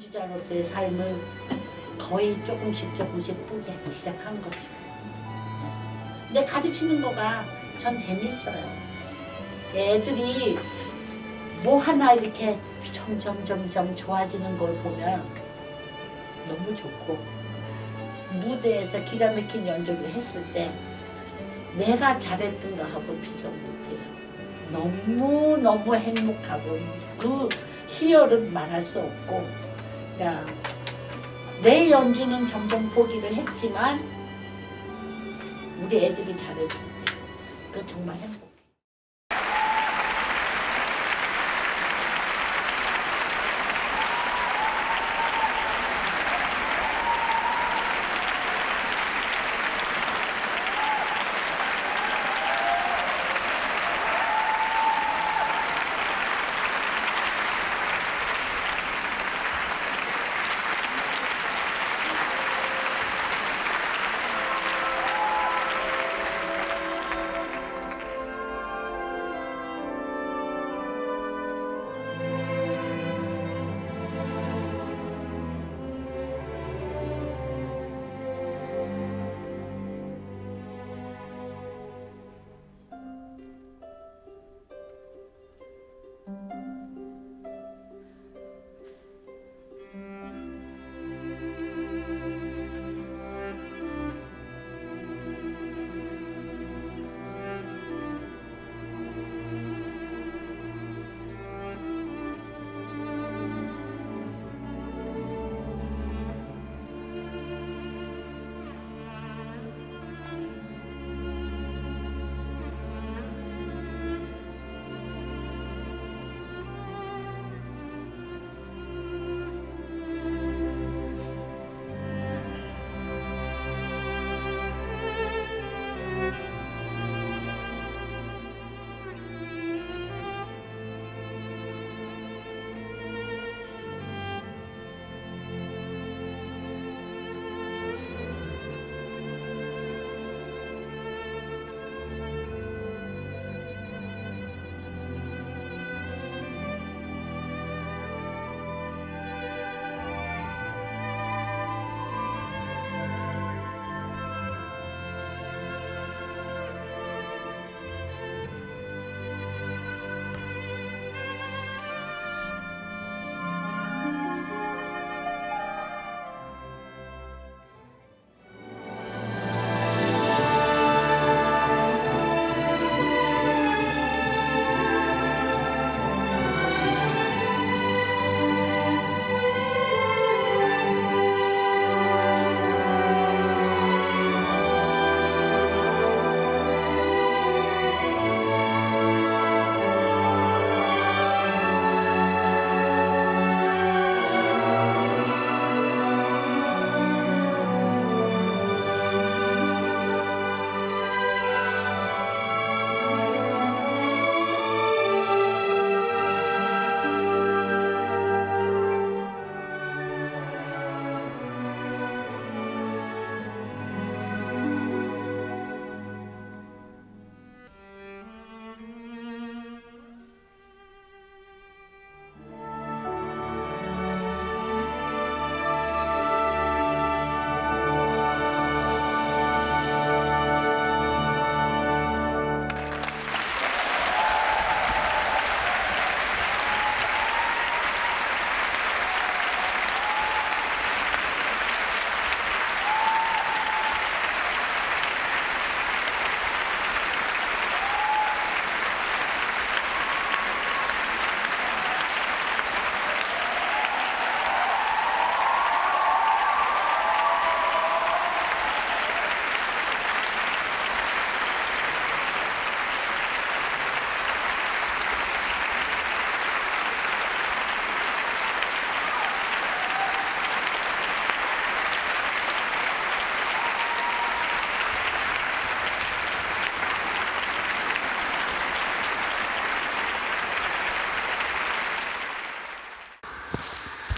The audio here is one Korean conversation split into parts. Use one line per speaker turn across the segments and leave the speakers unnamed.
연주자로서의 삶을 거의 조금씩 포기하기 시작한 거죠. 근데 가르치는 거가 전 재밌어요. 애들이 뭐 하나 이렇게 점점 좋아지는 걸 보면 너무 좋고, 무대에서 기가 막힌 연주를 했을 때 내가 잘했던 거 하고 비교 못해요. 너무 행복하고 그 희열은 말할 수 없고, 그러니까 내 연주는 점점 포기를 했지만 우리 애들이 잘해줄 때 그 정말 행복해.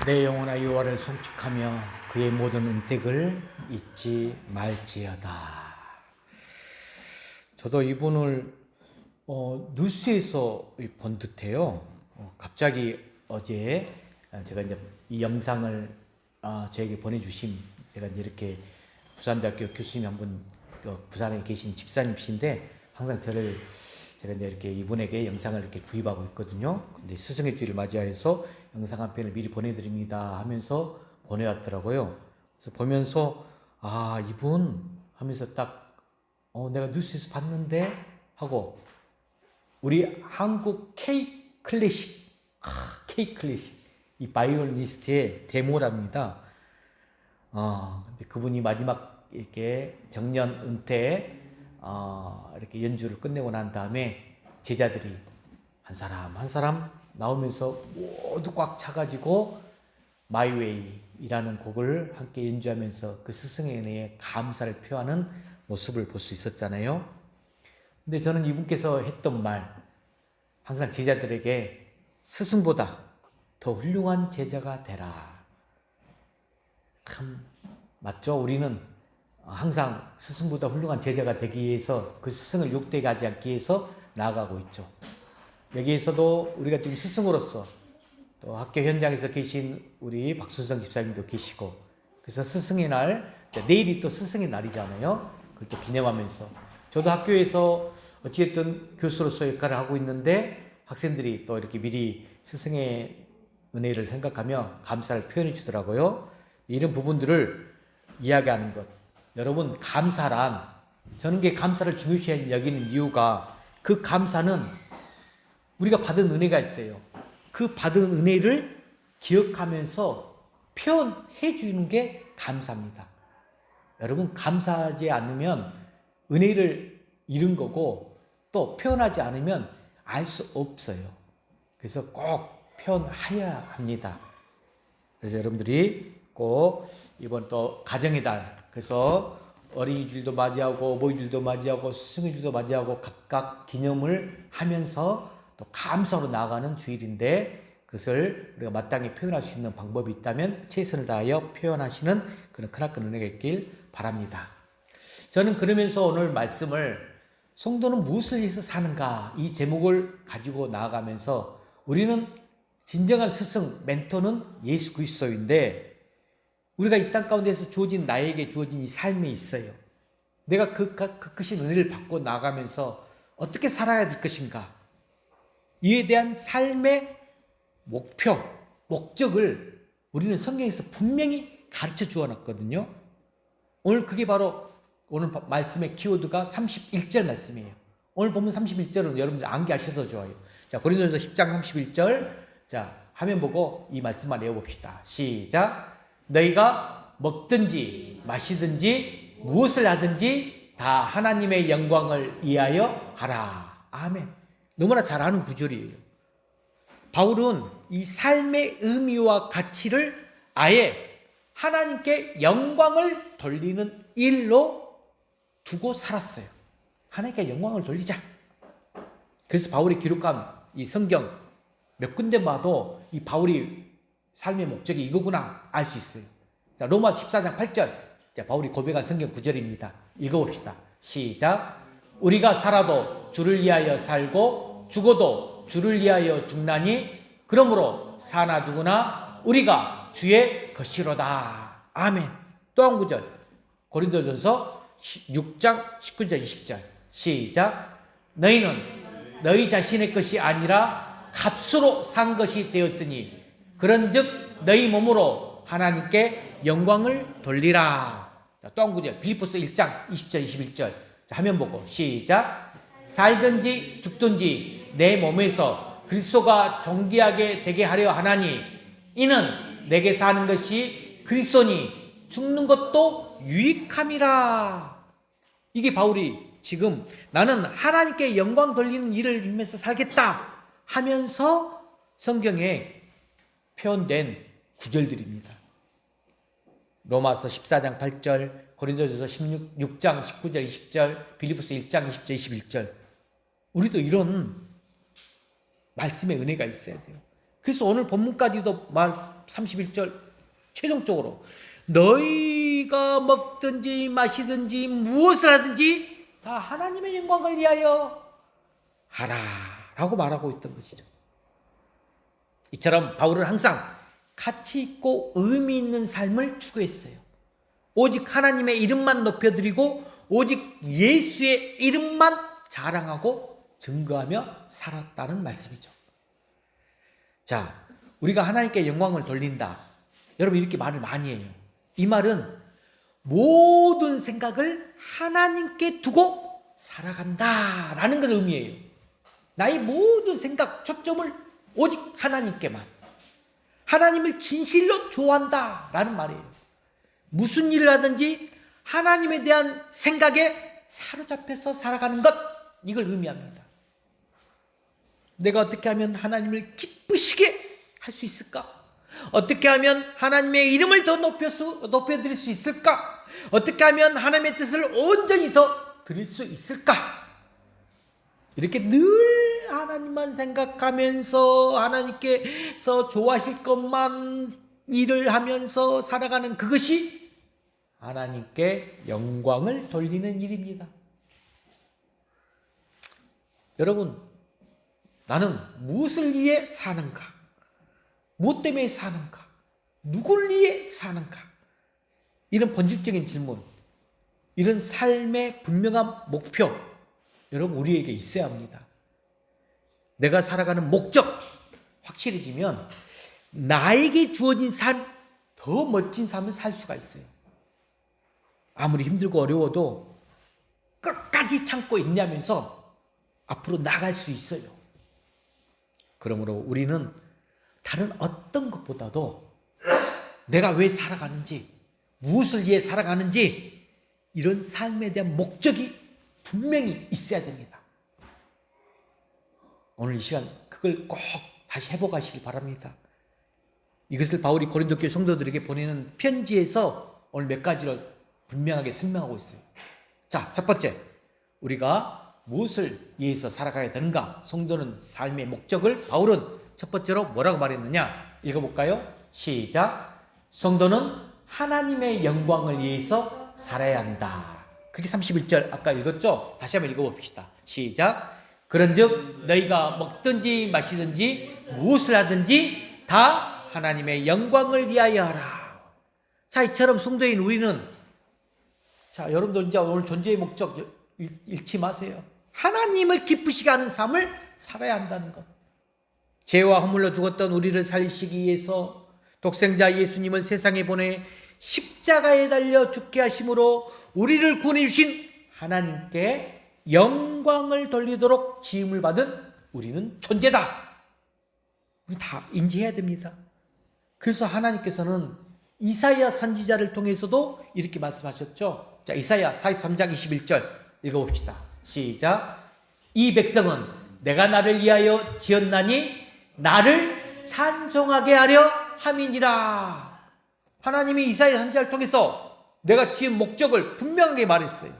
내 영혼아 여호와를 송축하며 그의 모든 은택을 잊지 말지어다. 저도 이분을 뉴스에서 본 듯해요. 갑자기 어제 제가 이제 이 영상을 저에게 보내주신 제가 이제 이렇게 부산대학교 교수님 한 분 부산에 계신 집사님이신데 항상 제가 이제 이렇게 이분에게 영상을 이렇게 구입하고 있거든요. 근데 스승의 주일을 맞이해서 영상 한 편을 미리 보내드립니다 하면서 보내왔더라고요. 그래서 보면서 이분 하면서 딱 내가 뉴스에서 봤는데 하고 우리 한국 K 클래식 이 바이올리니스트의 데모랍니다. 근데 그분이 마지막 이렇게 정년 은퇴 이렇게 연주를 끝내고 난 다음에 제자들이 한 사람 한 사람 나오면서 모두 꽉 차가지고 마이웨이라는 곡을 함께 연주하면서 그 스승의 은혜에 감사를 표하는 모습을 볼 수 있었잖아요. 근데 저는 이분께서 했던 말, 항상 제자들에게 스승보다 더 훌륭한 제자가 되라. 참 맞죠? 우리는 항상 스승보다 훌륭한 제자가 되기 위해서 그 스승을 욕되게 하지 않기 위해서 나아가고 있죠. 여기에서도 우리가 지금 스승으로서 또 학교 현장에서 계신 우리 박순성 집사님도 계시고, 그래서 스승의 날, 내일이 또 스승의 날이잖아요. 그걸 또 기념하면서 저도 학교에서 어찌됐든 교수로서 역할을 하고 있는데 학생들이 또 이렇게 미리 스승의 은혜를 생각하며 감사를 표현해 주더라고요. 이런 부분들을 이야기하는 것. 여러분, 감사란, 저는 게 감사를 중요시 여기는 이유가 그 감사는 우리가 받은 은혜가 있어요. 그 받은 은혜를 기억하면서 표현해 주는 게 감사입니다. 여러분, 감사하지 않으면 은혜를 잃은 거고 또 표현하지 않으면 알 수 없어요. 그래서 꼭 표현해야 합니다. 그래서 여러분들이 꼭 이번 또 가정의 달, 그래서 어린이주일도 맞이하고 어버이주일도 맞이하고 스승의주일도 맞이하고 각각 기념을 하면서 또 감사로 나아가는 주일인데 그것을 우리가 마땅히 표현할 수 있는 방법이 있다면 최선을 다하여 표현하시는 그런 크나큰 은혜가 있길 바랍니다. 저는 그러면서 오늘 말씀을 성도는 무엇을 위해서 사는가 이 제목을 가지고 나아가면서 우리는 진정한 스승, 멘토는 예수 그리스도인데 우리가 이 땅 가운데서 나에게 주어진 이 삶이 있어요. 내가 그 크신 은혜를 받고 나가면서 어떻게 살아야 될 것인가? 이에 대한 삶의 목표, 목적을 우리는 성경에서 분명히 가르쳐 주어놨거든요. 오늘 그게 바로 오늘 말씀의 키워드가 31절 말씀이에요. 오늘 보면 31절은 여러분들 암기하셔도 좋아요. 자, 고린도전서 10장 31절. 자, 화면 보고 이 말씀만 외워봅시다. 시작. 너희가 먹든지 마시든지 무엇을 하든지 다 하나님의 영광을 위하여 하라. 아멘. 너무나 잘 아는 구절이에요. 바울은 이 삶의 의미와 가치를 아예 하나님께 영광을 돌리는 일로 두고 살았어요. 하나님께 영광을 돌리자. 그래서 바울이 기록한 이 성경 몇 군데 봐도 이 바울이 삶의 목적이 이거구나 알 수 있어요. 자, 로마서 14장 8절. 자, 바울이 고백한 성경 구절입니다. 읽어봅시다. 시작. 우리가 살아도 주를 위하여 살고 죽어도 주를 위하여 죽나니 그러므로 사나 죽으나 우리가 주의 것이로다. 아멘. 또 한 구절. 고린도전서 6장 19절 20절. 시작. 너희는 너희 자신의 것이 아니라 값으로 산 것이 되었으니 그런즉 너희 몸으로 하나님께 영광을 돌리라. 또 한 구절. 빌립보서 1장 20절 21절. 자, 화면 보고 시작. 살든지 죽든지 내 몸에서 그리스도가 존귀하게 되게 하려 하나니 이는 내게 사는 것이 그리스도니 죽는 것도 유익함이라. 이게 바울이 지금 나는 하나님께 영광 돌리는 일을 하면서 살겠다 하면서 성경에 표현된 구절들입니다. 로마서 14장 8절, 고린도전서 6장 19절 20절, 빌립보서 1장 20절 21절. 우리도 이런 말씀의 은혜가 있어야 돼요. 그래서 오늘 본문까지도 말 31절 최종적으로 너희가 먹든지 마시든지 무엇을 하든지 다 하나님의 영광을 위하여 하라 라고 말하고 있던 것이죠. 이처럼 바울은 항상 가치 있고 의미 있는 삶을 추구했어요. 오직 하나님의 이름만 높여드리고 오직 예수의 이름만 자랑하고 증거하며 살았다는 말씀이죠. 자, 우리가 하나님께 영광을 돌린다. 여러분 이렇게 말을 많이 해요. 이 말은 모든 생각을 하나님께 두고 살아간다라는 걸 의미해요. 나의 모든 생각, 초점을 오직 하나님께만. 하나님을 진실로 좋아한다라는 말이에요. 무슨 일을 하든지 하나님에 대한 생각에 사로잡혀서 살아가는 것, 이걸 의미합니다. 내가 어떻게 하면 하나님을 기쁘시게 할 수 있을까? 어떻게 하면 하나님의 이름을 더 높여드릴 수 있을까? 어떻게 하면 하나님의 뜻을 온전히 더 드릴 수 있을까? 이렇게 늘 하나님만 생각하면서 하나님께서 좋아하실 것만 일을 하면서 살아가는 그것이 하나님께 영광을 돌리는 일입니다. 여러분, 나는 무엇을 위해 사는가? 무엇 때문에 사는가? 누굴 위해 사는가? 이런 본질적인 질문, 이런 삶의 분명한 목표, 여러분 우리에게 있어야 합니다. 내가 살아가는 목적 확실해지면 나에게 주어진 삶, 더 멋진 삶을 살 수가 있어요. 아무리 힘들고 어려워도 끝까지 참고 인내하면서 앞으로 나갈 수 있어요. 그러므로 우리는 다른 어떤 것보다도 내가 왜 살아가는지, 무엇을 위해 살아가는지 이런 삶에 대한 목적이 분명히 있어야 됩니다. 오늘 이 시간 그걸 꼭 다시 회복하시기 바랍니다. 이것을 바울이 고린도 교회 성도들에게 보내는 편지에서 오늘 몇 가지로 분명하게 설명하고 있어요. 자, 첫 번째, 우리가 무엇을 위해서 살아가야 되는가? 성도는 삶의 목적을 바울은 첫 번째로 뭐라고 말했느냐? 읽어볼까요? 시작. 성도는 하나님의 영광을 위해서 살아야 한다. 그게 31절 아까 읽었죠? 다시 한번 읽어봅시다. 시작. 그런즉 너희가 먹든지 마시든지 무엇을 하든지 다 하나님의 영광을 위하여 하라. 자, 이처럼 성도인 우리는, 자, 여러분들 이제 오늘 존재의 목적 잃지 마세요. 하나님을 기쁘시게 하는 삶을 살아야 한다는 것. 죄와 허물로 죽었던 우리를 살리시기 위해서 독생자 예수님을 세상에 보내 십자가에 달려 죽게 하심으로 우리를 구원해 주신 하나님께 영광을 돌리도록 지음을 받은 우리는 존재다. 우리 다 인지해야 됩니다. 그래서 하나님께서는 이사야 선지자를 통해서도 이렇게 말씀하셨죠. 자, 이사야 43장 21절 읽어봅시다. 시작. 이 백성은 내가 나를 위하여 지었나니 나를 찬송하게 하려 함이니라. 하나님이 이사야 선지자를 통해서 내가 지은 목적을 분명하게 말했어요.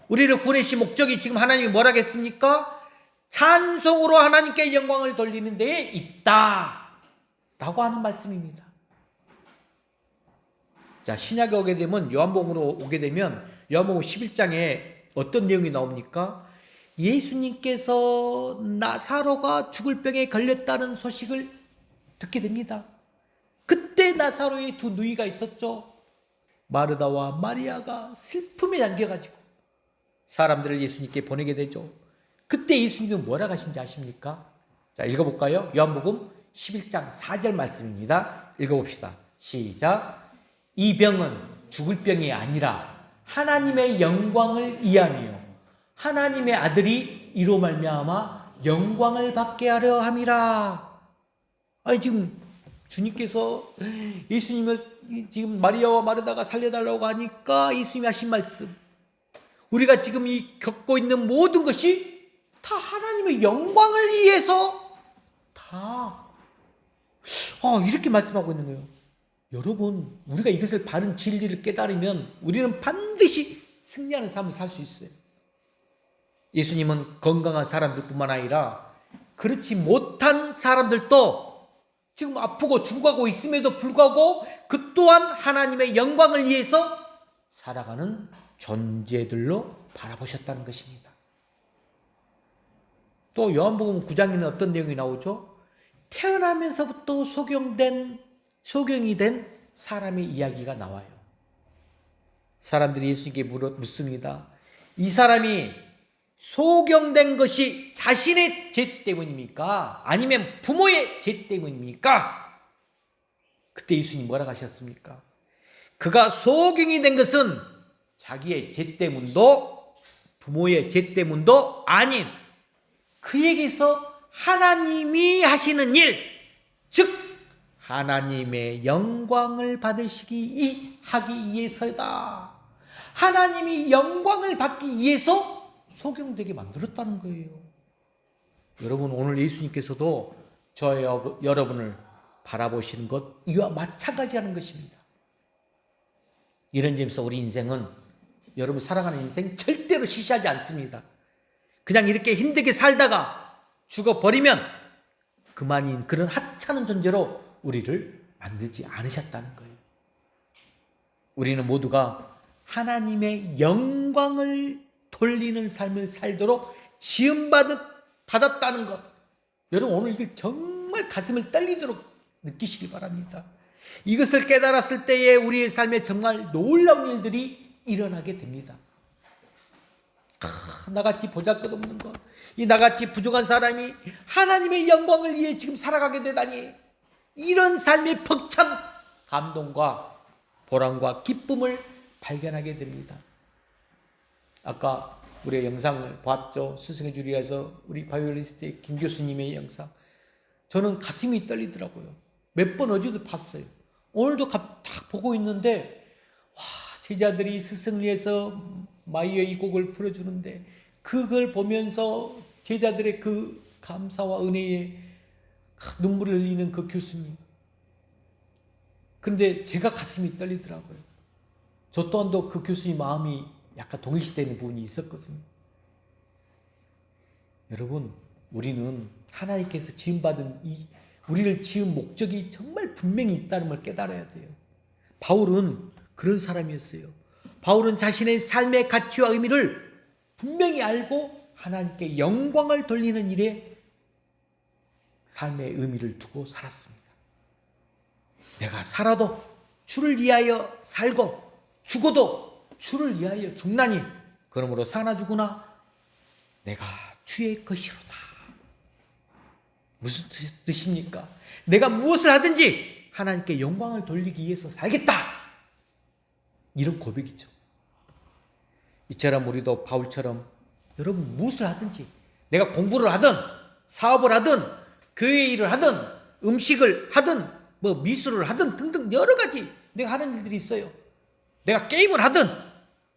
우리를 구원하신 목적이 지금 하나님이 뭐라겠습니까? 찬송으로 하나님께 영광을 돌리는 데에 있다 라고 하는 말씀입니다. 자, 신약에 오게 되면, 요한복음으로 오게 되면 요한복음 11장에 어떤 내용이 나옵니까? 예수님께서 나사로가 죽을 병에 걸렸다는 소식을 듣게 됩니다. 그때 나사로의 두 누이가 있었죠. 마르다와 마리아가 슬픔에 잠겨가지고 사람들을 예수님께 보내게 되죠. 그때 예수님은 뭐라고 하신지 아십니까? 자, 읽어볼까요? 요한복음 11장 4절 말씀입니다. 읽어봅시다. 시작. 이 병은 죽을 병이 아니라 하나님의 영광을 위하며 하나님의 아들이 이로 말미암아 영광을 받게 하려 함이라. 아니, 지금 주님께서 예수님을 지금 마리아와 마르다가 살려달라고 하니까 예수님이 하신 말씀, 우리가 지금 겪고 있는 모든 것이 다 하나님의 영광을 위해서 다 이렇게 말씀하고 있는 거예요. 여러분, 우리가 이것을 바른 진리를 깨달으면 우리는 반드시 승리하는 삶을 살 수 있어요. 예수님은 건강한 사람들뿐만 아니라 그렇지 못한 사람들도 지금 아프고 죽어가고 있음에도 불구하고 그 또한 하나님의 영광을 위해서 살아가는 존재들로 바라보셨다는 것입니다. 또 요한복음 9장에는 어떤 내용이 나오죠? 태어나면서부터 소경된 소경이 된 사람의 이야기가 나와요. 사람들이 예수님께 묻습니다. 이 사람이 소경된 것이 자신의 죄 때문입니까? 아니면 부모의 죄 때문입니까? 그때 예수님 뭐라고 하셨습니까? 그가 소경이 된 것은 자기의 죄 때문도 부모의 죄 때문도 아닌 그에게서 하나님이 하시는 일, 즉 하나님의 영광을 받으시기 하기 위해서다. 하나님이 영광을 받기 위해서 소경되게 만들었다는 거예요. 여러분, 오늘 예수님께서도 여러분을 바라보시는 것 이와 마찬가지라는 것입니다. 이런 점에서 우리 인생은, 여러분 살아가는 인생 절대로 시시하지 않습니다. 그냥 이렇게 힘들게 살다가 죽어버리면 그만인 그런 하찮은 존재로 우리를 만들지 않으셨다는 거예요. 우리는 모두가 하나님의 영광을 돌리는 삶을 살도록 지음받았다는 것, 여러분 오늘 이걸 정말 가슴을 떨리도록 느끼시기 바랍니다. 이것을 깨달았을 때에 우리의 삶에 정말 놀라운 일들이 일어나게 됩니다. 나같이 보잘것없는 것, 이 나같이 부족한 사람이 하나님의 영광을 위해 지금 살아가게 되다니, 이런 삶의 벅찬 감동과 보람과 기쁨을 발견하게 됩니다. 아까 우리의 영상을 봤죠. 스승의 주리에서 우리 바이올리스트의 김 교수님의 영상. 저는 가슴이 떨리더라고요. 몇 번 어제도 봤어요. 오늘도 딱 보고 있는데, 와, 제자들이 스승을 위해서 마이의 이 곡을 풀어주는데, 그걸 보면서 제자들의 그 감사와 은혜에 눈물을 흘리는 그 교수님. 근데 제가 가슴이 떨리더라고요. 저 또한도 그 교수님 마음이 약간 동일시되는 부분이 있었거든요. 여러분, 우리는 하나님께서 지음받은 우리를 지은 목적이 정말 분명히 있다는 걸 깨달아야 돼요. 바울은 그런 사람이었어요. 바울은 자신의 삶의 가치와 의미를 분명히 알고 하나님께 영광을 돌리는 일에 삶의 의미를 두고 살았습니다. 내가 살아도 주를 위하여 살고 죽어도 주를 위하여 죽나니 그러므로 사나 죽으나 내가 주의 것이로다. 무슨 뜻입니까? 내가 무엇을 하든지 하나님께 영광을 돌리기 위해서 살겠다. 이런 고백이죠. 이처럼 우리도 바울처럼 여러분 무엇을 하든지, 내가 공부를 하든 사업을 하든 교회 일을 하든 음식을 하든 뭐 미술을 하든 등등 여러 가지 내가 하는 일들이 있어요. 내가 게임을 하든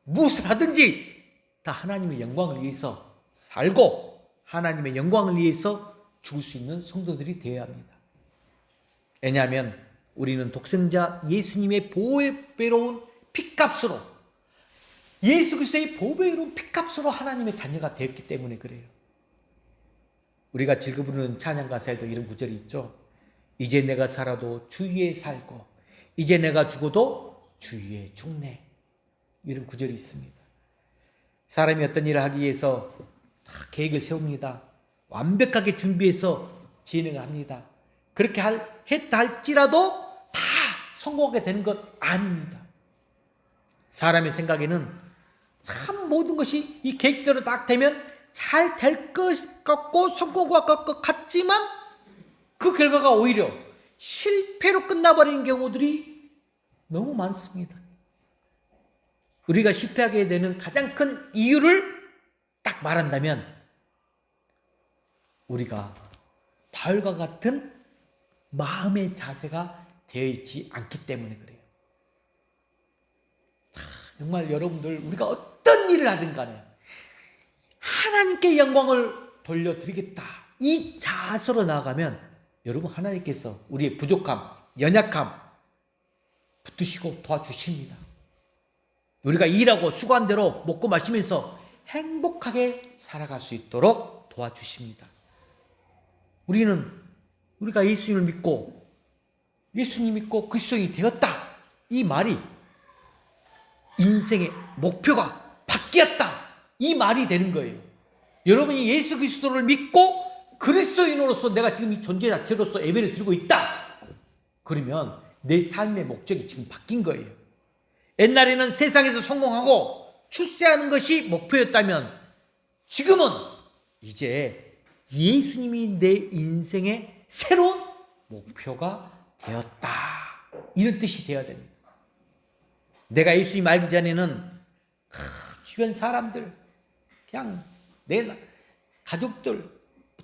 무엇을 하든지 다 하나님의 영광을 위해서 살고 하나님의 영광을 위해서 죽을 수 있는 성도들이 되어야 합니다. 왜냐하면 우리는 독생자 예수님의 보배로운 피값으로, 예수 그리스도의 보배로운 피값으로 하나님의 자녀가 되었기 때문에 그래요. 우리가 즐겨 부르는 찬양 가사에도 이런 구절이 있죠. 이제 내가 살아도 주 위에 살고 이제 내가 죽어도 주 위에 죽네. 이런 구절이 있습니다. 사람이 어떤 일을 하기 위해서 다 계획을 세웁니다. 완벽하게 준비해서 진행합니다. 그렇게 했다 할지라도 다 성공하게 되는 것 아닙니다. 사람의 생각에는 참 모든 것이 이 계획대로 딱 되면 잘 될 것 같고 성공할 것 같지만 그 결과가 오히려 실패로 끝나버리는 경우들이 너무 많습니다. 우리가 실패하게 되는 가장 큰 이유를 딱 말한다면 우리가 바울과 같은 마음의 자세가 되어 있지 않기 때문에 그래요. 정말 여러분들, 우리가 어떤 일을 하든 간에 하나님께 영광을 돌려드리겠다, 이 자세로 나아가면 여러분 하나님께서 우리의 부족함, 연약함 붙드시고 도와주십니다. 우리가 일하고 수고한 대로 먹고 마시면서 행복하게 살아갈 수 있도록 도와주십니다. 우리가 예수님을 믿고 예수님 믿고 그리스도인이 되었다, 이 말이 인생의 목표가 바뀌었다, 이 말이 되는 거예요. 여러분이 예수 그리스도를 믿고 그리스도인으로서 내가 지금 이 존재 자체로서 예배를 드리고 있다, 그러면 내 삶의 목적이 지금 바뀐 거예요. 옛날에는 세상에서 성공하고 출세하는 것이 목표였다면 지금은 이제 예수님이 내 인생의 새로운 목표가 되었다. 이런 뜻이 되어야 됩니다. 내가 예수님 알기 전에는 주변 사람들, 그냥 내 가족들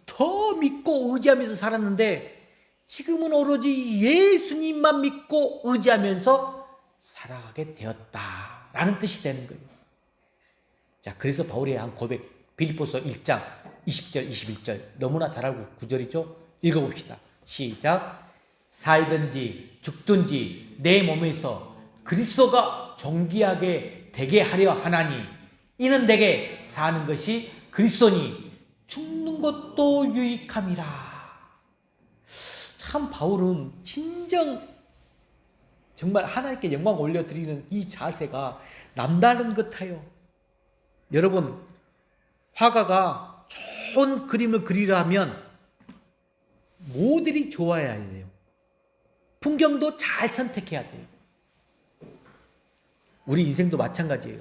더 믿고 의지하면서 살았는데 지금은 오로지 예수님만 믿고 의지하면서 살아가게 되었다라는 뜻이 되는 거예요. 자, 그래서 바울의 한 고백, 빌립보서 1장 20절, 21절 너무나 잘 알고 구절이죠. 읽어봅시다. 시작. 살든지 죽든지 내 몸에서 그리스도가 존귀하게 되게 하려 하나니 이는 내게 사는 것이 그리스도니 죽는 것도 유익함이라. 참 바울은 진정 정말 하나님께 영광 올려드리는 이 자세가 남다른 것 같아요. 여러분, 화가가 좋은 그림을 그리려면 모델이 좋아야 돼요. 풍경도 잘 선택해야 돼요. 우리 인생도 마찬가지예요.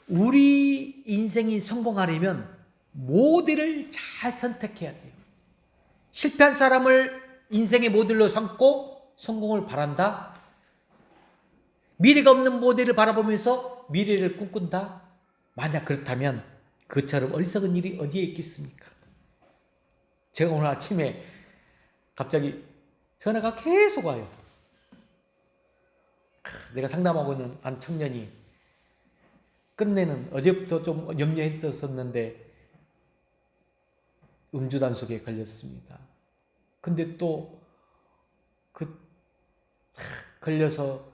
우리 인생이 성공하려면 모델을 잘 선택해야 돼요. 실패한 사람을 인생의 모델로 삼고 성공을 바란다? 미래가 없는 모델을 바라보면서 미래를 꿈꾼다? 만약 그렇다면 그처럼 어리석은 일이 어디에 있겠습니까? 제가 오늘 아침에 갑자기 전화가 계속 와요. 내가 상담하고 있는 한 청년이 끝내는 어제부터 좀 염려했었는데 음주 단속에 걸렸습니다. 근데 또 걸려서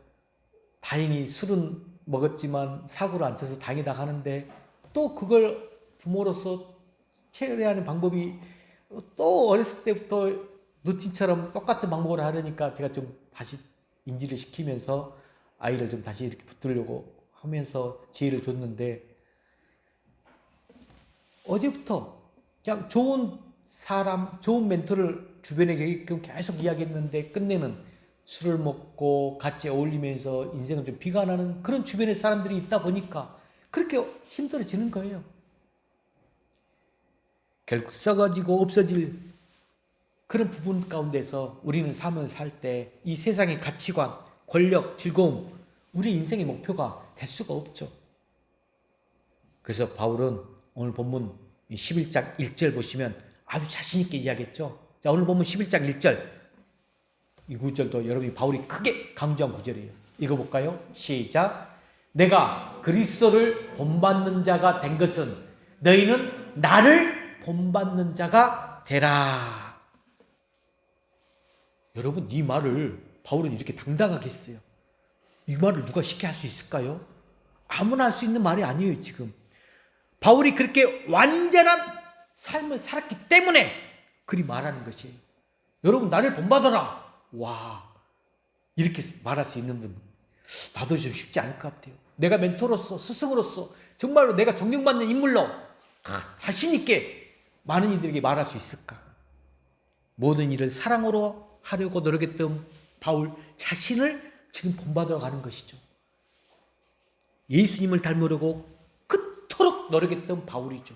다행히 술은 먹었지만 사고를 안 쳐서 다행이다 하는데 또 그걸 부모로서 처리하는 방법이 또 어렸을 때부터 루틴처럼 똑같은 방법을 하려니까 제가 좀 다시 인지를 시키면서 아이를 좀 다시 이렇게 붙들려고 하면서 지혜를 줬는데 어제부터 그냥 좋은 사람, 좋은 멘토를 주변에 계속 이야기했는데 끝내는 술을 먹고 같이 어울리면서 인생을 좀 비관하는 그런 주변의 사람들이 있다 보니까 그렇게 힘들어지는 거예요. 결국 썩어지고 없어질 그런 부분 가운데서 우리는 삶을 살 때 이 세상의 가치관, 권력, 즐거움, 우리 인생의 목표가 될 수가 없죠. 그래서 바울은 오늘 본문 11장 1절 보시면 아주 자신 있게 이야기했죠. 자, 오늘 본문 11장 1절 이 구절도 여러분이 바울이 크게 강조한 구절이에요. 읽어볼까요? 시작. 내가 그리스도를 본받는 자가 된 것은 너희는 나를 본받는 자가 되라. 여러분, 이 말을 바울은 이렇게 당당하게 했어요. 이 말을 누가 쉽게 할 수 있을까요? 아무나 할 수 있는 말이 아니에요. 지금 바울이 그렇게 완전한 삶을 살았기 때문에 그리 말하는 것이에요. 여러분, 나를 본받아라. 와, 이렇게 말할 수 있는 분 나도 좀 쉽지 않을 것 같아요. 내가 멘토로서, 스승으로서 정말로 내가 존경받는 인물로 자신 있게 많은 이들에게 말할 수 있을까? 모든 일을 사랑으로 하려고 노력했던 바울 자신을 지금 본받으러 가는 것이죠. 예수님을 닮으려고 그토록 노력했던 바울이죠.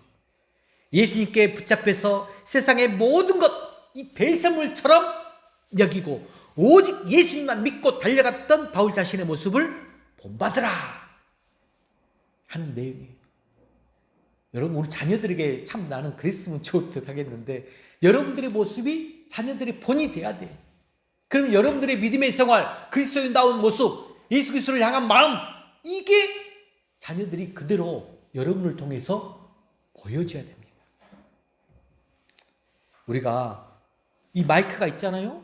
예수님께 붙잡혀서 세상의 모든 것 이 배설물처럼 여기고 오직 예수님만 믿고 달려갔던 바울 자신의 모습을 본받으라 하는 내용이에요. 여러분, 우리 자녀들에게 참 나는 그랬으면 좋을 듯 하겠는데 여러분들의 모습이 자녀들의 본이 돼야 돼요. 그럼 여러분들의 믿음의 생활, 그리스도인다운 모습, 예수 그리스도를 향한 마음, 이게 자녀들이 그대로 여러분을 통해서 보여줘야 됩니다. 우리가 이 마이크가 있잖아요.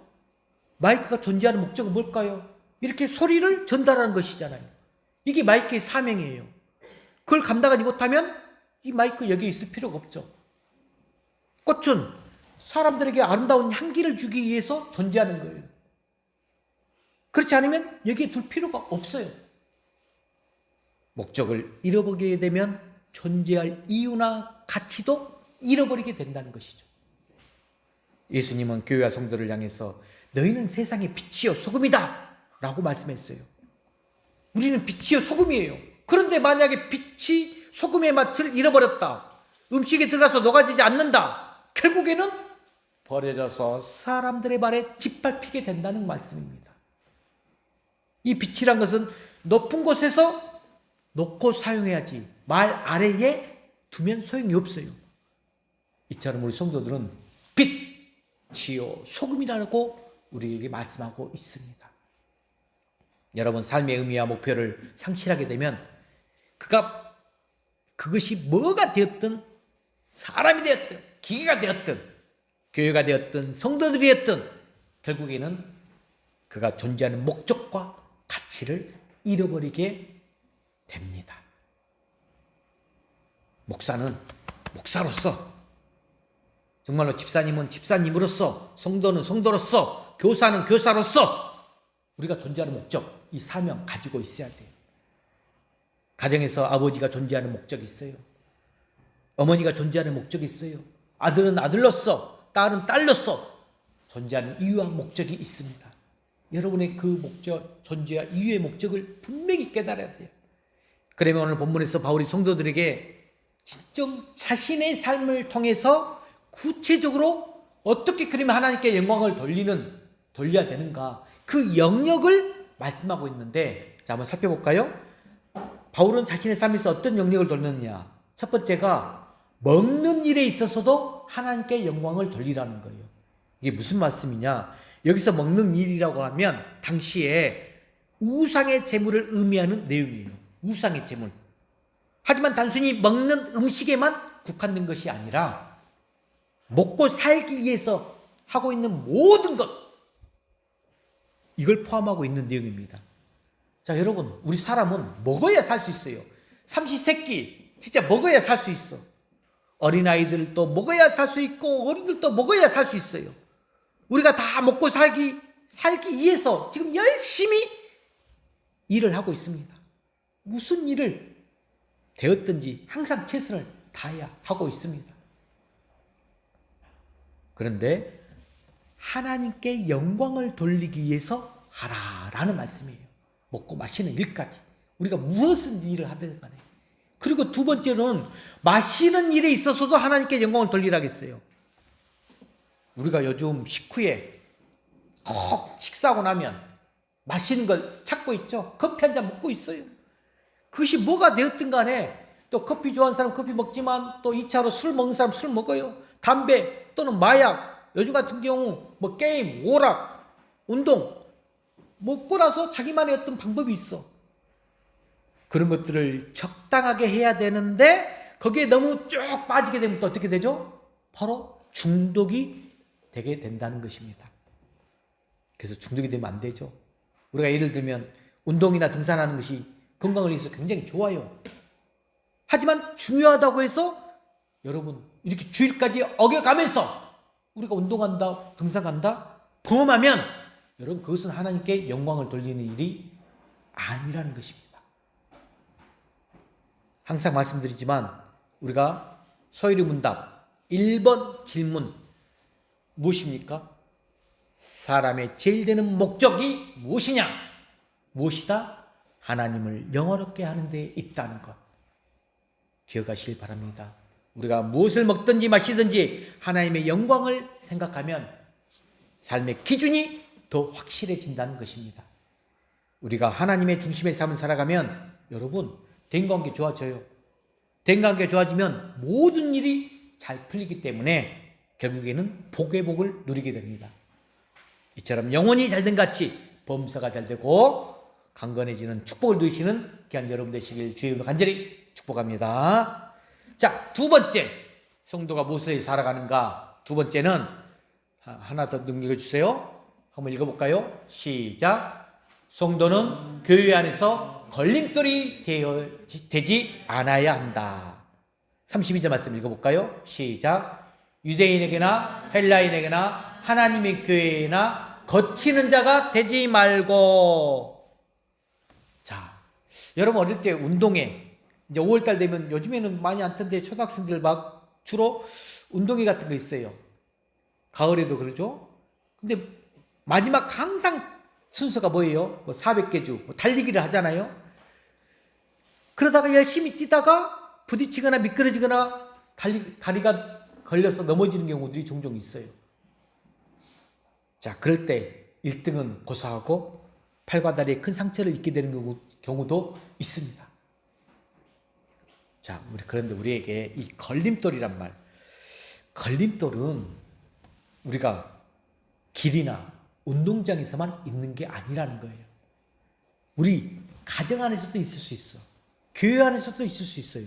마이크가 존재하는 목적은 뭘까요? 이렇게 소리를 전달하는 것이잖아요. 이게 마이크의 사명이에요. 그걸 감당하지 못하면 이 마이크 여기에 있을 필요가 없죠. 꽃은 사람들에게 아름다운 향기를 주기 위해서 존재하는 거예요. 그렇지 않으면 여기에 둘 필요가 없어요. 목적을 잃어버리게 되면 존재할 이유나 가치도 잃어버리게 된다는 것이죠. 예수님은 교회와 성도를 향해서 너희는 세상의 빛이요 소금이다 라고 말씀했어요. 우리는 빛이요 소금이에요. 그런데 만약에 빛이 소금의 맛을 잃어버렸다, 음식에 들어가서 녹아지지 않는다, 결국에는 버려져서 사람들의 발에 짓밟히게 된다는 말씀입니다. 이 빛이란 것은 높은 곳에서 놓고 사용해야지 말 아래에 두면 소용이 없어요. 이처럼 우리 성도들은 빛이요 소금이라고 우리에게 말씀하고 있습니다. 여러분, 삶의 의미와 목표를 상실하게 되면 그것이 뭐가 되었든, 사람이 되었든, 기계가 되었든, 교회가 되었든, 성도들이 되었든 결국에는 그가 존재하는 목적과 가치를 잃어버리게 됩니다. 목사는 목사로서, 정말로 집사님은 집사님으로서, 성도는 성도로서, 교사는 교사로서 우리가 존재하는 목적, 이 사명 가지고 있어야 돼요. 가정에서 아버지가 존재하는 목적이 있어요. 어머니가 존재하는 목적이 있어요. 아들은 아들로서, 딸은 딸로서 존재하는 이유와 목적이 있습니다. 여러분의 그 목적, 존재와 이유의 목적을 분명히 깨달아야 돼요. 그러면 오늘 본문에서 바울이 성도들에게 진정 자신의 삶을 통해서 구체적으로 어떻게 그러면 하나님께 영광을 돌려야 되는가, 그 영역을 말씀하고 있는데, 자, 한번 살펴볼까요? 바울은 자신의 삶에서 어떤 영역을 돌렸느냐. 첫 번째가 먹는 일에 있어서도 하나님께 영광을 돌리라는 거예요. 이게 무슨 말씀이냐? 여기서 먹는 일이라고 하면 당시에 우상의 제물을 의미하는 내용이에요. 우상의 제물. 하지만 단순히 먹는 음식에만 국한된 것이 아니라 먹고 살기 위해서 하고 있는 모든 것, 이걸 포함하고 있는 내용입니다. 자, 여러분, 우리 사람은 먹어야 살 수 있어요. 삼시세끼 진짜 먹어야 살 수 있어. 어린아이들도 먹어야 살 수 있고 어른들도 먹어야 살 수 있어요. 우리가 다 먹고 살기 위해서 지금 열심히 일을 하고 있습니다. 무슨 일을 되었든지 항상 최선을 다해야 하고 있습니다. 그런데 하나님께 영광을 돌리기 위해서 하라라는 말씀이에요. 먹고 마시는 일까지. 우리가 무엇을 일을 하든 간에. 그리고 두 번째로는 마시는 일에 있어서도 하나님께 영광을 돌리라겠어요. 우리가 요즘 식후에 꼭 식사하고 나면 마시는 걸 찾고 있죠. 커피 한 잔 먹고 있어요. 그것이 뭐가 되었든 간에, 또 커피 좋아하는 사람 커피 먹지만 또 2차로 술 먹는 사람 술 먹어요. 담배 또는 마약, 요즘 같은 경우 뭐 게임, 오락, 운동, 먹고 나서 자기만의 어떤 방법이 있어. 그런 것들을 적당하게 해야 되는데 거기에 너무 쭉 빠지게 되면 또 어떻게 되죠? 바로 중독이 되게 된다는 것입니다. 그래서 중독이 되면 안 되죠. 우리가 예를 들면 운동이나 등산하는 것이 건강을 위해서 굉장히 좋아요. 하지만 중요하다고 해서 여러분 이렇게 주일까지 어겨가면서 우리가 운동한다, 등산한다, 범하면 여러분 그것은 하나님께 영광을 돌리는 일이 아니라는 것입니다. 항상 말씀드리지만 우리가 서유리 문답 1번 질문 무엇입니까? 사람의 제일 되는 목적이 무엇이냐? 무엇이다? 하나님을 영화롭게 하는 데 있다는 것. 기억하시길 바랍니다. 우리가 무엇을 먹든지 마시든지 하나님의 영광을 생각하면 삶의 기준이 더 확실해진다는 것입니다. 우리가 하나님의 중심의 삶을 살아가면 여러분 대인관계 좋아져요. 대인관계 좋아지면 모든 일이 잘 풀리기 때문에 결국에는 복의 복을 누리게 됩니다. 이처럼 영혼이 잘된 같이 범사가 잘 되고 강건해지는 축복을 누리시는 귀한 여러분 되시길 주의 이름으로 간절히 축복합니다. 자, 두 번째 성도가 무엇을 살아가는가? 두 번째는 하나 더 능력을 주세요. 한번 읽어볼까요? 시작. 성도는 교회 안에서 걸림돌이 되지 않아야 한다. 32절 말씀 읽어볼까요? 시작. 유대인에게나 헬라인에게나 하나님의 교회나 거치는 자가 되지 말고. 자, 여러분 어릴 때 운동회 이제 5월달 되면 요즘에는 많이 안 텐데 초등학생들 막 주로 운동회 같은 거 있어요. 가을에도 그러죠. 근데 마지막 항상 순서가 뭐예요? 뭐 400개주 뭐 달리기를 하잖아요. 그러다가 열심히 뛰다가 부딪히거나 미끄러지거나 다리가 걸려서 넘어지는 경우들이 종종 있어요. 자, 그럴 때 1등은 고사하고 팔과 다리에 큰 상처를 입게 되는 경우도 있습니다. 자, 그런데 우리에게 이 걸림돌이란 말, 걸림돌은 우리가 길이나 운동장에서만 있는 게 아니라는 거예요. 우리 가정 안에서도 있을 수 있어. 교회 안에서도 있을 수 있어요.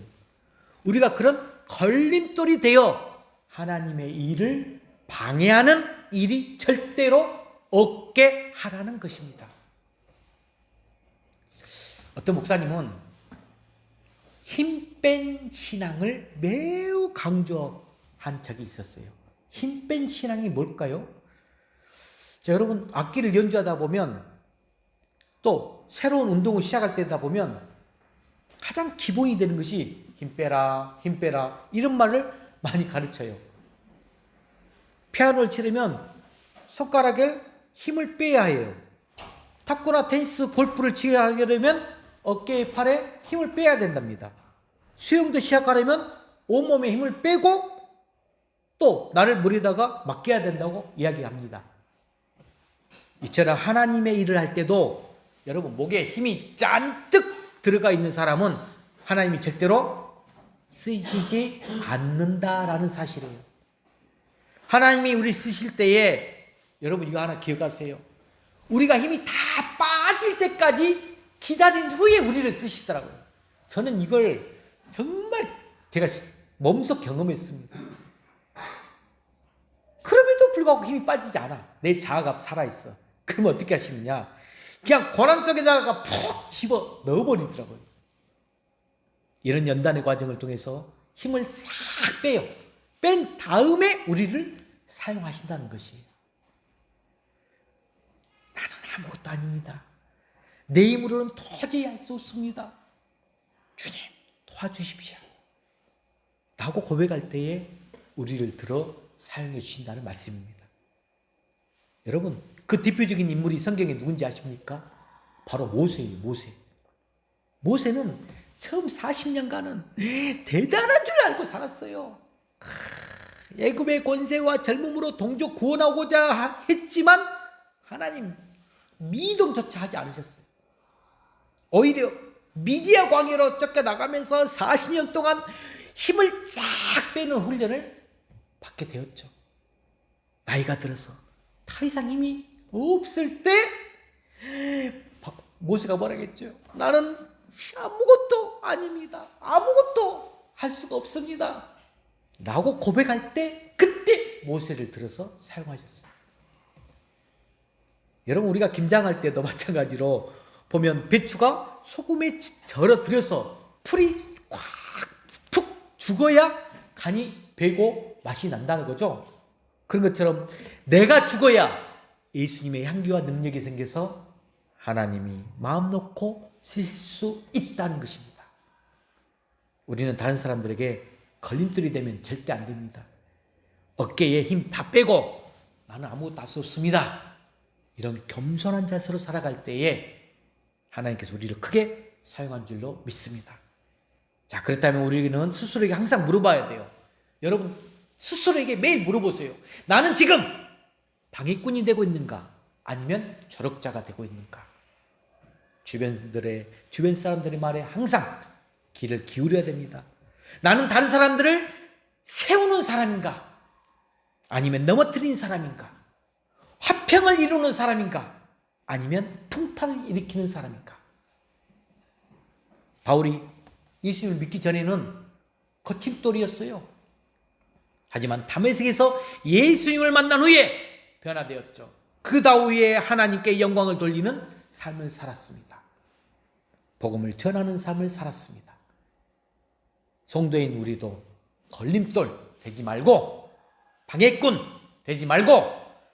우리가 그런 걸림돌이 되어 하나님의 일을 방해하는 일이 절대로 없게 하라는 것입니다. 어떤 목사님은 힘 뺀 신앙을 매우 강조한 적이 있었어요. 힘 뺀 신앙이 뭘까요? 자, 여러분 악기를 연주하다 보면 또 새로운 운동을 시작할 때다 보면 가장 기본이 되는 것이 힘 빼라, 힘 빼라 이런 말을 많이 가르쳐요. 피아노를 치려면 손가락에 힘을 빼야 해요. 탁구나 테니스, 골프를 치려면 어깨에 팔에 힘을 빼야 된답니다. 수영도 시작하려면 온몸에 힘을 빼고 또 나를 물에다가 맡겨야 된다고 이야기합니다. 이처럼 하나님의 일을 할 때도 여러분 목에 힘이 잔뜩 들어가 있는 사람은 하나님이 절대로 쓰시지 않는다라는 사실이에요. 하나님이 우리 쓰실 때에 여러분 이거 하나 기억하세요. 우리가 힘이 다 빠질 때까지 기다린 후에 우리를 쓰시더라고요. 저는 이걸 정말 제가 몸소 경험했습니다. 그럼에도 불구하고 힘이 빠지지 않아. 내 자아가 살아있어. 그럼 어떻게 하시느냐? 그냥 고난 속에다가 푹 집어 넣어버리더라고요. 이런 연단의 과정을 통해서 힘을 싹 빼요. 뺀 다음에 우리를 사용하신다는 것이에요. 나는 아무것도 아닙니다. 내 힘으로는 도저히 할 수 없습니다. 주님 도와주십시오. 라고 고백할 때에 우리를 들어 사용해 주신다는 말씀입니다. 여러분 그 대표적인 인물이 성경에 누군지 아십니까? 바로 모세예요. 모세는 처음 40년간은 대단한 줄 알고 살았어요. 애굽의 권세와 젊음으로 동족 구원하고자 했지만 하나님 미동조차 하지 않으셨어요. 오히려 미디아 광야로 쫓겨나가면서 40년 동안 힘을 쫙 빼는 훈련을 받게 되었죠. 나이가 들어서 더 이상 힘이 없을 때 모세가 뭐라겠죠? 나는 아무것도 아닙니다. 아무것도 할 수가 없습니다. 라고 고백할 때 그때 모세를 들어서 사용하셨어요. 여러분 우리가 김장할 때도 마찬가지로 보면 배추가 소금에 절어들여서 풀이 푹 죽어야 간이 배고 맛이 난다는 거죠. 그런 것처럼 내가 죽어야 예수님의 향기와 능력이 생겨서 하나님이 마음 놓고 쓰실 수 있다는 것입니다. 우리는 다른 사람들에게 걸림돌이 되면 절대 안 됩니다. 어깨에 힘 다 빼고 나는 아무것도 할 수 없습니다. 이런 겸손한 자세로 살아갈 때에 하나님께서 우리를 크게 사용한 줄로 믿습니다. 자, 그렇다면 우리는 스스로에게 항상 물어봐야 돼요. 여러분 스스로에게 매일 물어보세요. 나는 지금 방해꾼이 되고 있는가? 아니면 조력자가 되고 있는가? 주변 사람들의 말에 항상 귀를 기울여야 됩니다. 나는 다른 사람들을 세우는 사람인가? 아니면 넘어뜨린 사람인가? 화평을 이루는 사람인가? 아니면 풍파를 일으키는 사람인가? 바울이 예수님을 믿기 전에는 거침돌이었어요. 하지만 다메섹에서 예수님을 만난 후에 변화되었죠. 그 다음에 하나님께 영광을 돌리는 삶을 살았습니다. 복음을 전하는 삶을 살았습니다. 성도인 우리도 걸림돌 되지 말고 방해꾼 되지 말고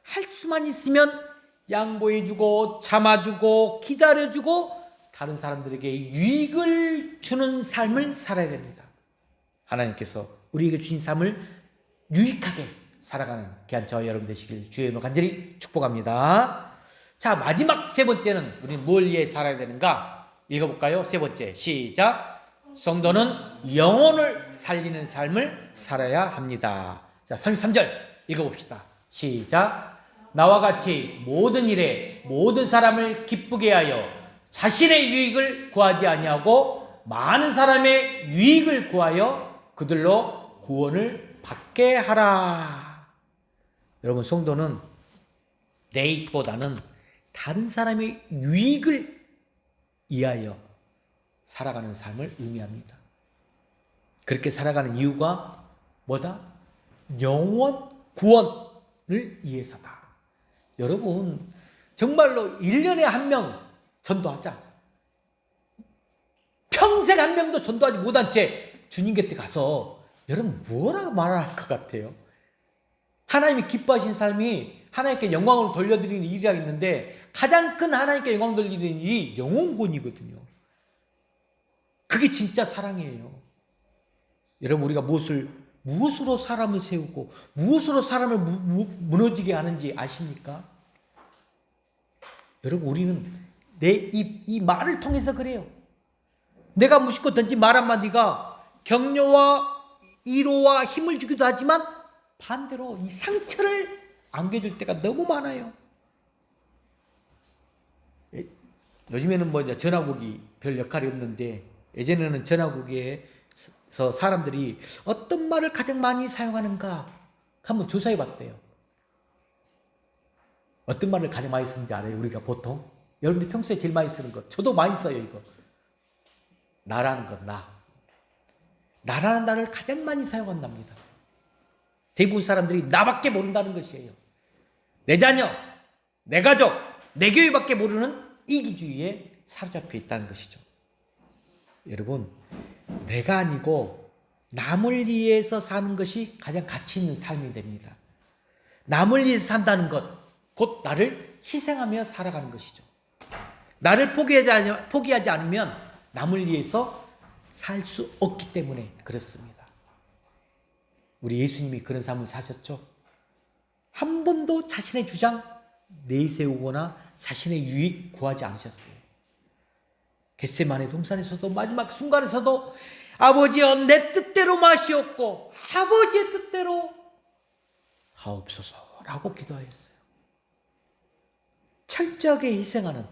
할 수만 있으면 양보해주고 참아주고 기다려주고 다른 사람들에게 유익을 주는 삶을 살아야 됩니다. 하나님께서 우리에게 주신 삶을 유익하게 살아가는 귀한 저와 여러분 되시길 주의 이름으로 간절히 축복합니다. 자, 마지막 세 번째는 우리는 뭘 위해 살아야 되는가? 읽어볼까요? 세 번째, 시작. 성도는 영혼을 살리는 삶을 살아야 합니다. 자, 33절 읽어봅시다. 시작. 나와 같이 모든 일에 모든 사람을 기쁘게 하여 자신의 유익을 구하지 아니하고 많은 사람의 유익을 구하여 그들로 구원을 받게 하라. 여러분, 성도는 내 이익보다는 다른 사람의 유익을 위하여 살아가는 삶을 의미합니다. 그렇게 살아가는 이유가 뭐다? 영원 구원을 위해서다. 여러분, 정말로 1년에 한 명 전도하자. 평생 한 명도 전도하지 못한 채 주님 곁에 가서 여러분 뭐라고 말할 것 같아요? 하나님이 기뻐하신 삶이 하나님께 영광을 돌려드리는 일이라 있는데 가장 큰 하나님께 영광 돌리는 일이 영혼구원이거든요. 그게 진짜 사랑이에요. 여러분, 우리가 무엇으로 사람을 세우고 무엇으로 사람을 무너지게 하는지 아십니까? 여러분, 우리는 내 이 말을 통해서 그래요. 내가 무심코 던진 말 한마디가 격려와 위로와 힘을 주기도 하지만 반대로 이 상처를 안겨줄 때가 너무 많아요. 요즘에는 뭐 전화국이 별 역할이 없는데 예전에는 전화국에서 사람들이 어떤 말을 가장 많이 사용하는가 한번 조사해 봤대요. 어떤 말을 가장 많이 쓰는지 알아요? 우리가 보통? 여러분들 평소에 제일 많이 쓰는 것. 저도 많이 써요, 이거. 나라는 것, 나. 나라는 단어를 가장 많이 사용한답니다. 대부분 사람들이 나밖에 모른다는 것이에요. 내 자녀, 내 가족, 내 교회밖에 모르는 이기주의에 사로잡혀 있다는 것이죠. 여러분, 내가 아니고 남을 위해서 사는 것이 가장 가치 있는 삶이 됩니다. 남을 위해서 산다는 것, 곧 나를 희생하며 살아가는 것이죠. 나를 포기하지 않으면 남을 위해서 살 수 없기 때문에 그렇습니다. 우리 예수님이 그런 삶을 사셨죠. 한 번도 자신의 주장 내세우거나 자신의 유익 구하지 않으셨어요. 겟세마네 동산에서도 마지막 순간에서도 아버지여 내 뜻대로 마시옵고 아버지의 뜻대로 하옵소서라고 기도하였어요. 철저하게 희생하는,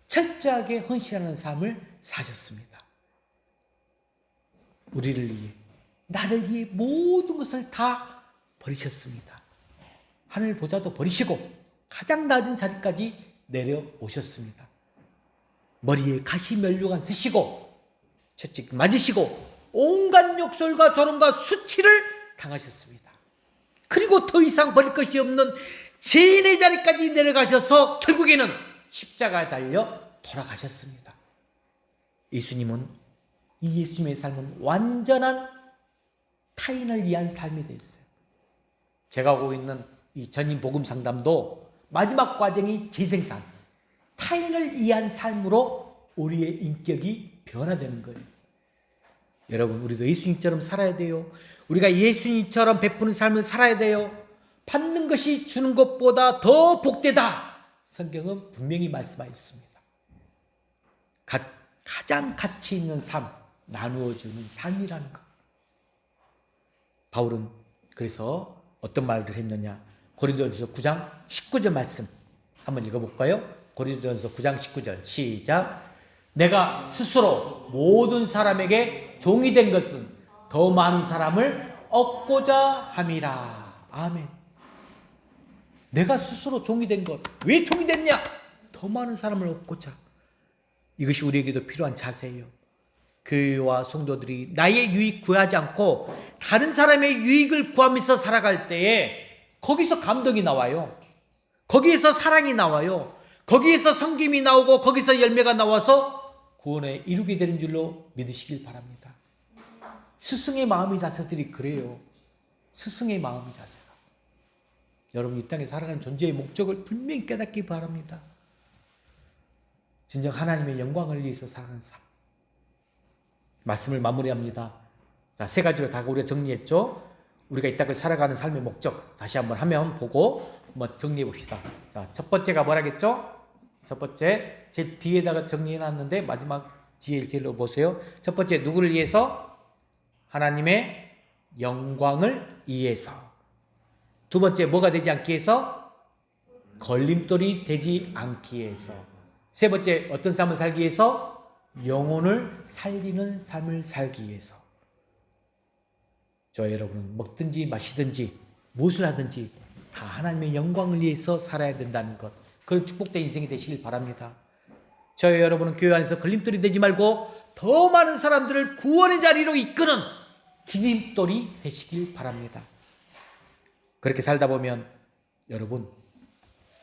철저하게 헌신하는 삶을 사셨습니다. 우리를 위해, 나를 위해 모든 것을 다 버리셨습니다. 하늘 보좌도 버리시고 가장 낮은 자리까지 내려오셨습니다. 머리에 가시 면류관 쓰시고 채찍 맞으시고 온갖 욕설과 조롱과 수치를 당하셨습니다. 그리고 더 이상 버릴 것이 없는 죄인의 자리까지 내려가셔서 결국에는 십자가에 달려 돌아가셨습니다. 예수님의 삶은 완전한 타인을 위한 삶이 되었어요. 제가 하고 있는 이 전임 복음 상담도 마지막 과정이 재생산, 타인을 위한 삶으로 우리의 인격이 변화되는 거예요. 여러분, 우리도 예수님처럼 살아야 돼요. 우리가 예수님처럼 베푸는 삶을 살아야 돼요. 받는 것이 주는 것보다 더 복되다. 성경은 분명히 말씀하였습니다. 가장 가치 있는 삶, 나누어주는 삶이라는 것. 바울은 그래서 어떤 말을 했느냐? 고린도전서 9장 19절 말씀 한번 읽어볼까요? 고린도전서 9장 19절 시작. 내가 스스로 모든 사람에게 종이 된 것은 더 많은 사람을 얻고자 함이라. 아멘. 내가 스스로 종이 된 것. 왜 종이 됐냐? 더 많은 사람을 얻고자. 이것이 우리에게도 필요한 자세예요. 교회와 성도들이 나의 유익 구하지 않고 다른 사람의 유익을 구하면서 살아갈 때에 거기서 감동이 나와요. 거기에서 사랑이 나와요. 거기에서 섬김이 나오고 거기서 열매가 나와서 구원에 이루게 되는 줄로 믿으시길 바랍니다. 스승의 마음의 자세들이 그래요. 스승의 마음의 자세가. 여러분, 이 땅에 살아가는 존재의 목적을 분명히 깨닫기 바랍니다. 진정 하나님의 영광을 위해서 살아가는 삶. 말씀을 마무리합니다. 자, 세 가지로 다 우리가 정리했죠. 우리가 이 땅을 살아가는 삶의 목적 다시 한번 화면 보고 한번 정리해 봅시다. 자, 첫 번째가 뭐라겠죠? 첫 번째 제일 뒤에다가 정리해 놨는데 마지막 제일 뒤로 보세요. 첫 번째 누구를 위해서? 하나님의 영광을 위해서. 두 번째 뭐가 되지 않기 위해서? 걸림돌이 되지 않기 위해서. 세 번째 어떤 삶을 살기 위해서? 영혼을 살리는 삶을 살기 위해서. 저 여러분은 먹든지 마시든지 무엇을 하든지 다 하나님의 영광을 위해서 살아야 된다는 것, 그런 축복된 인생이 되시길 바랍니다. 저희 여러분은 교회 안에서 걸림돌이 되지 말고 더 많은 사람들을 구원의 자리로 이끄는 디딤돌이 되시길 바랍니다. 그렇게 살다 보면 여러분,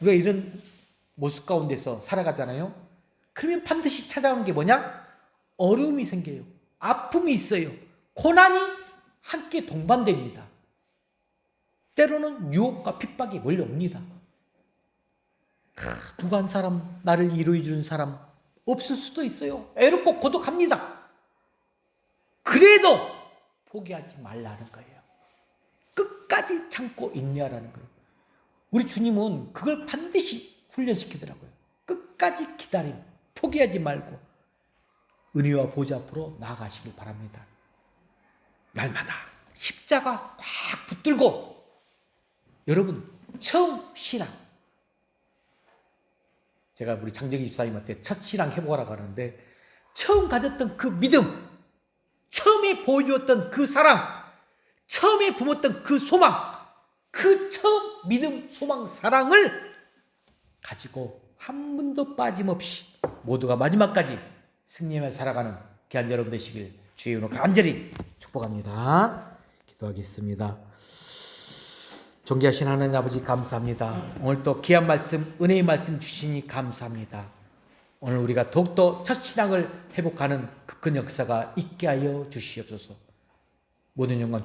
우리가 이런 모습 가운데서 살아가잖아요. 그러면 반드시 찾아오는 게 뭐냐? 어려움이 생겨요. 아픔이 있어요. 고난이 함께 동반됩니다. 때로는 유혹과 핍박이 몰려옵니다. 누가 한 사람, 나를 위로해 주는 사람 없을 수도 있어요. 애롭고 고독합니다. 그래도 포기하지 말라는 거예요. 끝까지 참고 인내하라는 거예요. 우리 주님은 그걸 반드시 훈련시키더라고요. 끝까지 기다림, 포기하지 말고 은혜와 보좌 앞으로 나아가시길 바랍니다. 날마다 십자가 꽉 붙들고, 여러분 처음 신앙, 제가 우리 장정희 집사님한테 첫 신앙 해보라고 하는데, 처음 가졌던 그 믿음, 처음에 보여주었던 그 사랑, 처음에 품었던 그 소망, 그 처음 믿음, 소망, 사랑을 가지고 한 번도 빠짐없이 모두가 마지막까지 승리하며 살아가는 귀한 여러분 되시길 주의 이름으로 간절히 축복합니다. 기도하겠습니다. 존귀하신 하나님 아버지 감사합니다. 오늘 또 귀한 말씀, 은혜의 말씀 주시니 감사합니다. 오늘 우리가 더욱더 첫 신앙을 회복하는 그 큰 역사가 있게 하여 주시옵소서. 모든 영광